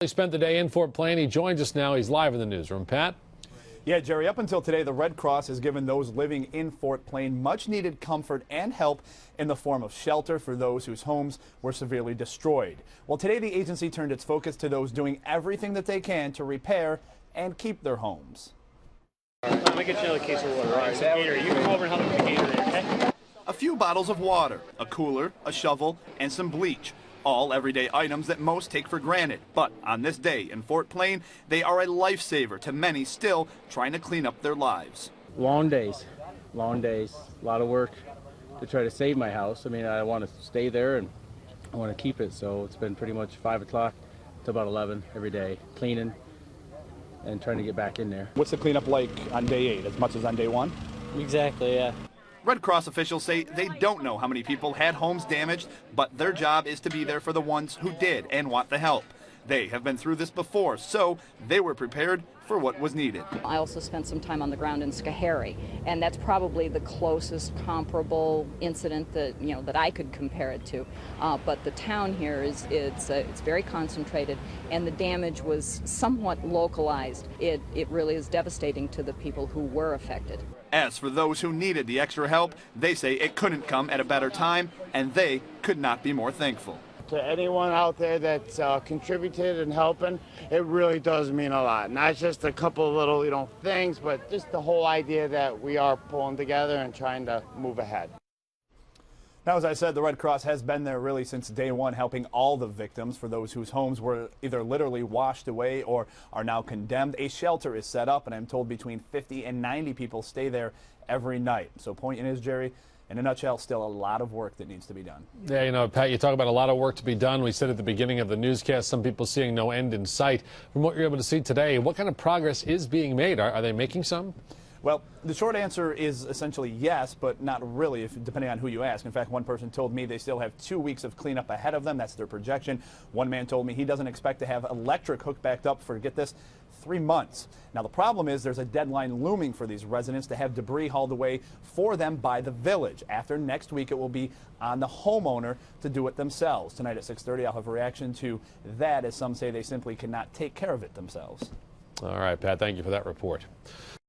He spent the day in Fort Plain. He joins us now. He's live in the newsroom. Pat? Yeah, Jerry, up until today, the Red Cross has given those living in Fort Plain much needed comfort and help in the form of shelter for those whose homes were severely destroyed. Well, today the agency turned its focus to those doing everything that they can to repair and keep their homes. Let me get you another case of water. All right, so Gator, you come over and help me with the Gator there, okay? A few bottles of water, a cooler, a shovel, and some bleach. All everyday items that most take for granted. But on this day in Fort Plain, they are a lifesaver to many still trying to clean up their lives. Long days, a lot of work to try to save my house. I mean, I want to stay there and I want to keep it. So it's been pretty much 5 o'clock to about 11 every day, cleaning and trying to get back in there. What's the cleanup like on day 8, as much as on day 1? Exactly, yeah. Red Cross officials say they don't know how many people had homes damaged, but their job is to be there for the ones who did and want the help. They have been through this before, so they were prepared for what was needed. I also spent some time on the ground in Schoharie, and that's probably the closest comparable incident that I could compare it to. But the town here it's very concentrated, and the damage was somewhat localized. It really is devastating to the people who were affected. As for those who needed the extra help, they say it couldn't come at a better time, and they could not be more thankful. To anyone out there that's contributed and helping, it really does mean a lot. Not just a couple of little, things, but just the whole idea that we are pulling together and trying to move ahead. Now, as I said, the Red Cross has been there really since day 1, helping all the victims. For those whose homes were either literally washed away or are now condemned, a shelter is set up, and I'm told between 50 and 90 people stay there every night. So point is, Jerry, in a nutshell, still a lot of work that needs to be done. Yeah, Pat, you talk about a lot of work to be done. We said at the beginning of the newscast, some people seeing no end in sight. From what you're able to see today, what kind of progress is being made? Are they making some? Well, the short answer is essentially yes, but not really, depending on who you ask. In fact, one person told me they still have 2 weeks of cleanup ahead of them. That's their projection. One man told me he doesn't expect to have electric hooked back up for, get this, 3 months. Now, the problem is there's a deadline looming for these residents to have debris hauled away for them by the village. After next week, it will be on the homeowner to do it themselves. Tonight at 6:30, I'll have a reaction to that, as some say they simply cannot take care of it themselves. All right, Pat, thank you for that report.